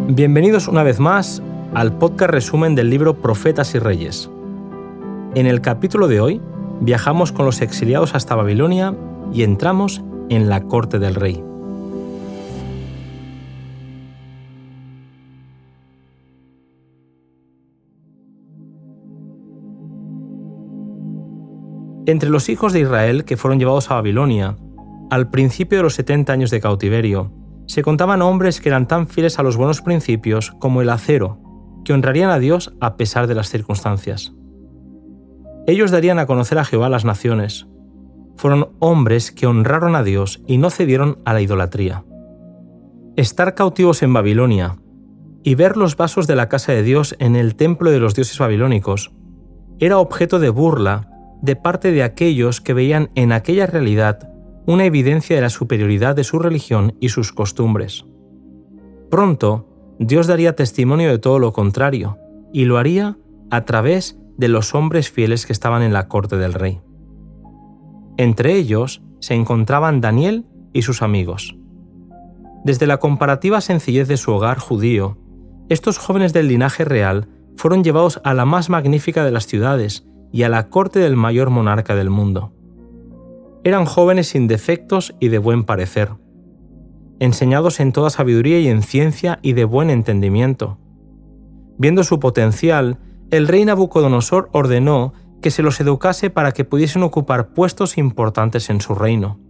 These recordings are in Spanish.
Bienvenidos una vez más al podcast resumen del libro Profetas y Reyes. En el capítulo de hoy viajamos con los exiliados hasta Babilonia y entramos en la corte del rey. Entre los hijos de Israel que fueron llevados a Babilonia, al principio de los 70 años de cautiverio, se contaban hombres que eran tan fieles a los buenos principios como el acero, que honrarían a Dios a pesar de las circunstancias. Ellos darían a conocer a Jehová a las naciones. Fueron hombres que honraron a Dios y no cedieron a la idolatría. Estar cautivos en Babilonia y ver los vasos de la casa de Dios en el templo de los dioses babilónicos era objeto de burla de parte de aquellos que veían en aquella realidad una evidencia de la superioridad de su religión y sus costumbres. Pronto, Dios daría testimonio de todo lo contrario, y lo haría a través de los hombres fieles que estaban en la corte del rey. Entre ellos se encontraban Daniel y sus amigos. Desde la comparativa sencillez de su hogar judío, estos jóvenes del linaje real fueron llevados a la más magnífica de las ciudades y a la corte del mayor monarca del mundo. Eran jóvenes sin defectos y de buen parecer, enseñados en toda sabiduría y en ciencia y de buen entendimiento. Viendo su potencial, el rey Nabucodonosor ordenó que se los educase para que pudiesen ocupar puestos importantes en su reino.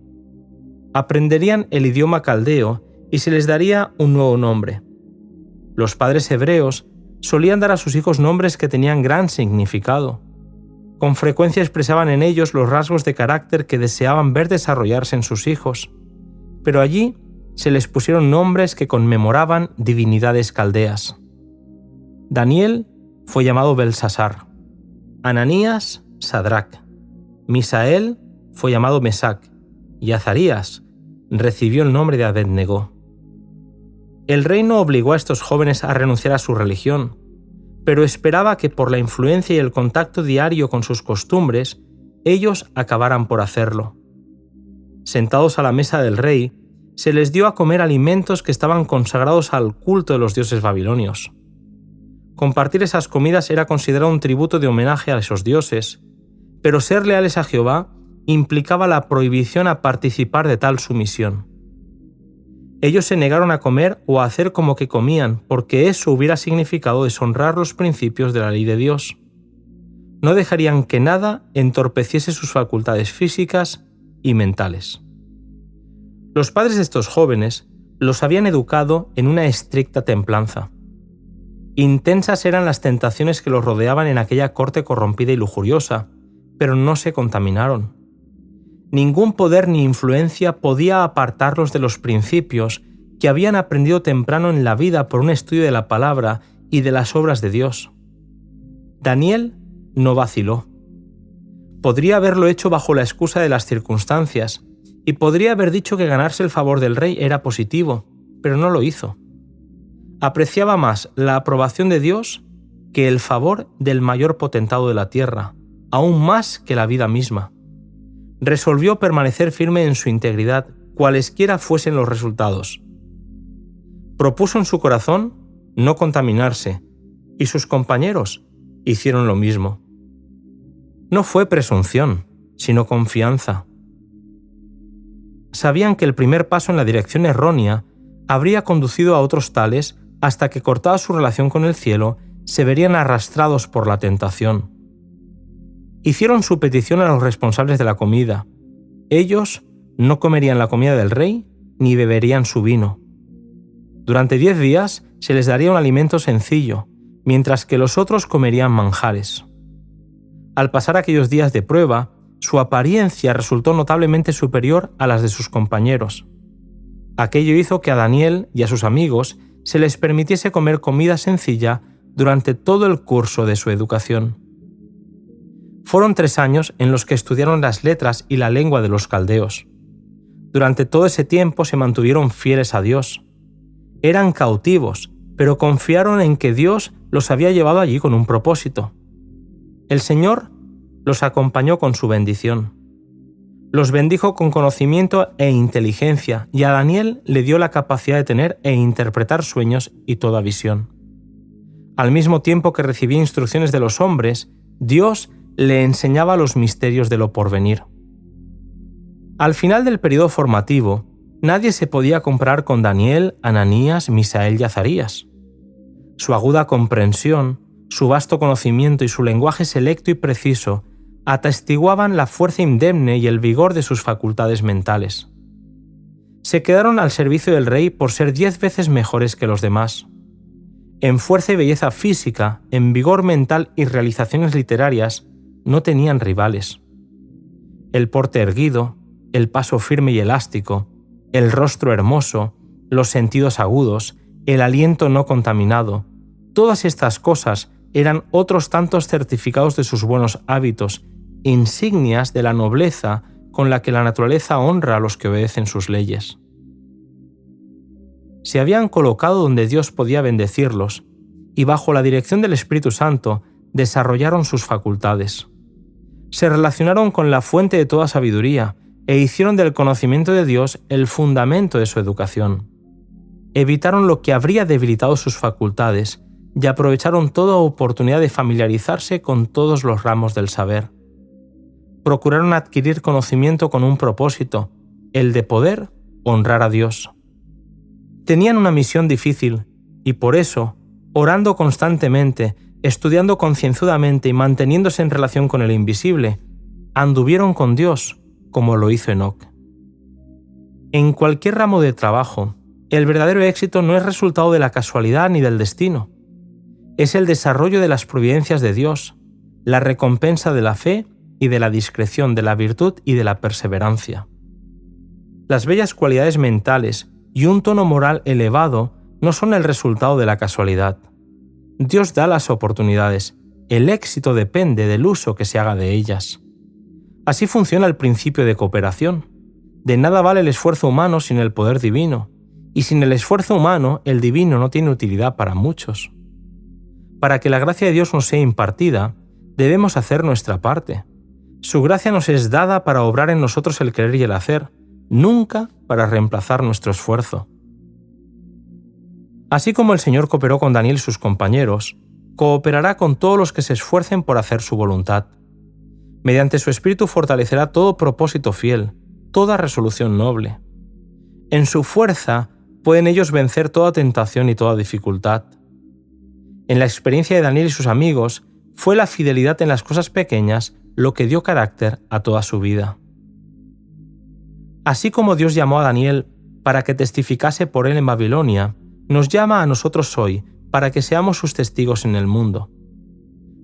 Aprenderían el idioma caldeo y se les daría un nuevo nombre. Los padres hebreos solían dar a sus hijos nombres que tenían gran significado. Con frecuencia expresaban en ellos los rasgos de carácter que deseaban ver desarrollarse en sus hijos, pero allí se les pusieron nombres que conmemoraban divinidades caldeas. Daniel fue llamado Belsasar, Ananías, Sadrac, Misael fue llamado Mesac, y Azarías recibió el nombre de Abed-Negó. El rey no obligó a estos jóvenes a renunciar a su religión, pero esperaba que por la influencia y el contacto diario con sus costumbres, ellos acabaran por hacerlo. Sentados a la mesa del rey, se les dio a comer alimentos que estaban consagrados al culto de los dioses babilonios. Compartir esas comidas era considerado un tributo de homenaje a esos dioses, pero ser leales a Jehová implicaba la prohibición a participar de tal sumisión. Ellos se negaron a comer o a hacer como que comían, porque eso hubiera significado deshonrar los principios de la ley de Dios. No dejarían que nada entorpeciese sus facultades físicas y mentales. Los padres de estos jóvenes los habían educado en una estricta templanza. Intensas eran las tentaciones que los rodeaban en aquella corte corrompida y lujuriosa, pero no se contaminaron. Ningún poder ni influencia podía apartarlos de los principios que habían aprendido temprano en la vida por un estudio de la palabra y de las obras de Dios. Daniel no vaciló. Podría haberlo hecho bajo la excusa de las circunstancias y podría haber dicho que ganarse el favor del rey era positivo, pero no lo hizo. Apreciaba más la aprobación de Dios que el favor del mayor potentado de la tierra, aún más que la vida misma. Resolvió permanecer firme en su integridad, cualesquiera fuesen los resultados. Propuso en su corazón no contaminarse, y sus compañeros hicieron lo mismo. No fue presunción, sino confianza. Sabían que el primer paso en la dirección errónea habría conducido a otros tales hasta que, cortada su relación con el cielo, se verían arrastrados por la tentación. Hicieron su petición a los responsables de la comida. Ellos no comerían la comida del rey ni beberían su vino. Durante 10 días se les daría un alimento sencillo, mientras que los otros comerían manjares. Al pasar aquellos días de prueba, su apariencia resultó notablemente superior a las de sus compañeros. Aquello hizo que a Daniel y a sus amigos se les permitiese comer comida sencilla durante todo el curso de su educación. Fueron 3 años en los que estudiaron las letras y la lengua de los caldeos. Durante todo ese tiempo se mantuvieron fieles a Dios. Eran cautivos, pero confiaron en que Dios los había llevado allí con un propósito. El Señor los acompañó con su bendición. Los bendijo con conocimiento e inteligencia, y a Daniel le dio la capacidad de tener e interpretar sueños y toda visión. Al mismo tiempo que recibía instrucciones de los hombres, Dios le enseñaba los misterios de lo porvenir. Al final del periodo formativo, nadie se podía comparar con Daniel, Ananías, Misael y Azarías. Su aguda comprensión, su vasto conocimiento y su lenguaje selecto y preciso atestiguaban la fuerza indemne y el vigor de sus facultades mentales. Se quedaron al servicio del rey por ser 10 veces mejores que los demás. En fuerza y belleza física, en vigor mental y realizaciones literarias, no tenían rivales. El porte erguido, el paso firme y elástico, el rostro hermoso, los sentidos agudos, el aliento no contaminado, todas estas cosas eran otros tantos certificados de sus buenos hábitos, insignias de la nobleza con la que la naturaleza honra a los que obedecen sus leyes. Se habían colocado donde Dios podía bendecirlos, y bajo la dirección del Espíritu Santo desarrollaron sus facultades. Se relacionaron con la fuente de toda sabiduría e hicieron del conocimiento de Dios el fundamento de su educación. Evitaron lo que habría debilitado sus facultades y aprovecharon toda oportunidad de familiarizarse con todos los ramos del saber. Procuraron adquirir conocimiento con un propósito, el de poder honrar a Dios. Tenían una misión difícil y por eso, orando constantemente, estudiando concienzudamente y manteniéndose en relación con el invisible, anduvieron con Dios, como lo hizo Enoc. En cualquier ramo de trabajo, el verdadero éxito no es resultado de la casualidad ni del destino. Es el desarrollo de las providencias de Dios, la recompensa de la fe y de la discreción, de la virtud y de la perseverancia. Las bellas cualidades mentales y un tono moral elevado no son el resultado de la casualidad. Dios da las oportunidades, el éxito depende del uso que se haga de ellas. Así funciona el principio de cooperación. De nada vale el esfuerzo humano sin el poder divino, y sin el esfuerzo humano el divino no tiene utilidad para muchos. Para que la gracia de Dios nos sea impartida, debemos hacer nuestra parte. Su gracia nos es dada para obrar en nosotros el querer y el hacer, nunca para reemplazar nuestro esfuerzo. Así como el Señor cooperó con Daniel y sus compañeros, cooperará con todos los que se esfuercen por hacer su voluntad. Mediante su espíritu fortalecerá todo propósito fiel, toda resolución noble. En su fuerza pueden ellos vencer toda tentación y toda dificultad. En la experiencia de Daniel y sus amigos, fue la fidelidad en las cosas pequeñas lo que dio carácter a toda su vida. Así como Dios llamó a Daniel para que testificase por él en Babilonia, nos llama a nosotros hoy para que seamos sus testigos en el mundo.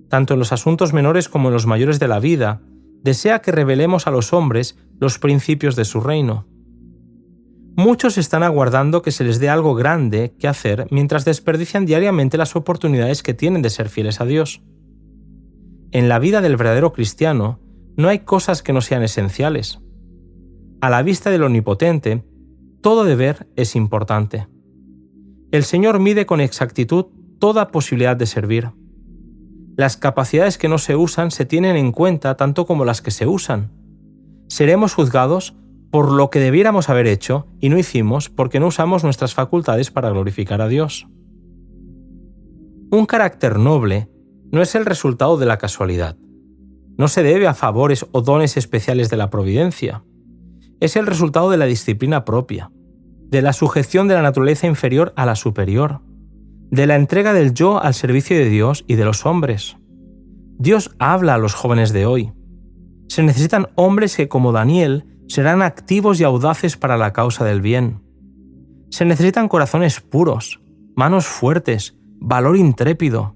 Tanto en los asuntos menores como en los mayores de la vida, desea que revelemos a los hombres los principios de su reino. Muchos están aguardando que se les dé algo grande que hacer mientras desperdician diariamente las oportunidades que tienen de ser fieles a Dios. En la vida del verdadero cristiano no hay cosas que no sean esenciales. A la vista del Omnipotente, todo deber es importante. El Señor mide con exactitud toda posibilidad de servir. Las capacidades que no se usan se tienen en cuenta tanto como las que se usan. Seremos juzgados por lo que debiéramos haber hecho y no hicimos porque no usamos nuestras facultades para glorificar a Dios. Un carácter noble no es el resultado de la casualidad. No se debe a favores o dones especiales de la providencia. Es el resultado de la disciplina propia, de la sujeción de la naturaleza inferior a la superior, de la entrega del yo al servicio de Dios y de los hombres. Dios habla a los jóvenes de hoy. Se necesitan hombres que, como Daniel, serán activos y audaces para la causa del bien. Se necesitan corazones puros, manos fuertes, valor intrépido,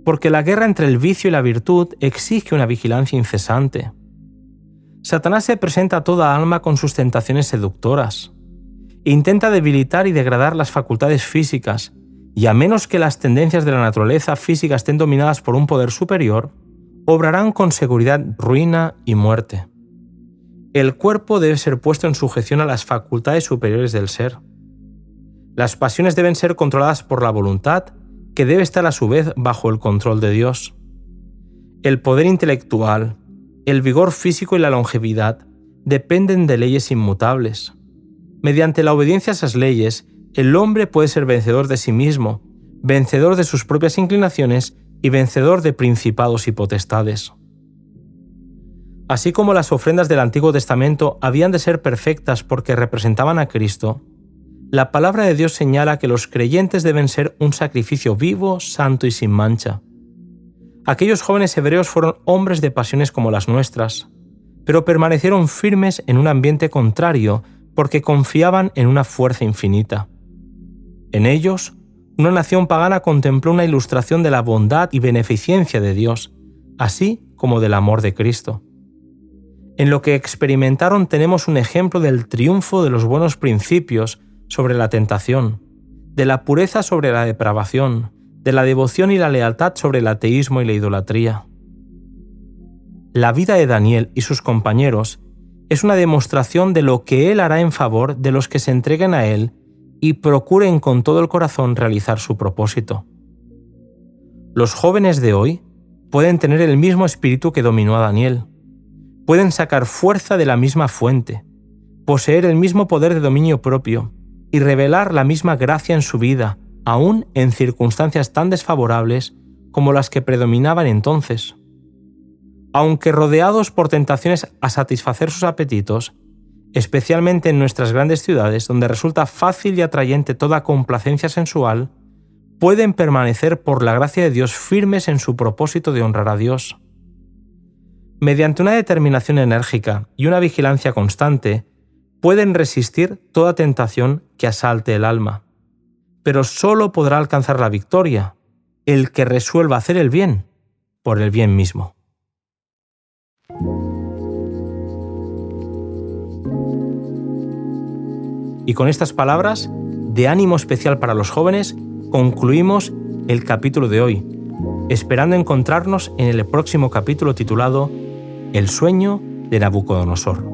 porque la guerra entre el vicio y la virtud exige una vigilancia incesante. Satanás se presenta a toda alma con sus tentaciones seductoras. Intenta debilitar y degradar las facultades físicas, y a menos que las tendencias de la naturaleza física estén dominadas por un poder superior, obrarán con seguridad ruina y muerte. El cuerpo debe ser puesto en sujeción a las facultades superiores del ser. Las pasiones deben ser controladas por la voluntad, que debe estar a su vez bajo el control de Dios. El poder intelectual, el vigor físico y la longevidad dependen de leyes inmutables. Mediante la obediencia a esas leyes, el hombre puede ser vencedor de sí mismo, vencedor de sus propias inclinaciones y vencedor de principados y potestades. Así como las ofrendas del Antiguo Testamento habían de ser perfectas porque representaban a Cristo, la palabra de Dios señala que los creyentes deben ser un sacrificio vivo, santo y sin mancha. Aquellos jóvenes hebreos fueron hombres de pasiones como las nuestras, pero permanecieron firmes en un ambiente contrario porque confiaban en una fuerza infinita. En ellos, una nación pagana contempló una ilustración de la bondad y beneficencia de Dios, así como del amor de Cristo. En lo que experimentaron tenemos un ejemplo del triunfo de los buenos principios sobre la tentación, de la pureza sobre la depravación, de la devoción y la lealtad sobre el ateísmo y la idolatría. La vida de Daniel y sus compañeros es una demostración de lo que él hará en favor de los que se entreguen a él y procuren con todo el corazón realizar su propósito. Los jóvenes de hoy pueden tener el mismo espíritu que dominó a Daniel, pueden sacar fuerza de la misma fuente, poseer el mismo poder de dominio propio y revelar la misma gracia en su vida, aún en circunstancias tan desfavorables como las que predominaban entonces. Aunque rodeados por tentaciones a satisfacer sus apetitos, especialmente en nuestras grandes ciudades donde resulta fácil y atrayente toda complacencia sensual, pueden permanecer por la gracia de Dios firmes en su propósito de honrar a Dios. Mediante una determinación enérgica y una vigilancia constante, pueden resistir toda tentación que asalte el alma. Pero solo podrá alcanzar la victoria el que resuelva hacer el bien por el bien mismo. Y con estas palabras de ánimo especial para los jóvenes, concluimos el capítulo de hoy, esperando encontrarnos en el próximo capítulo titulado El sueño de Nabucodonosor.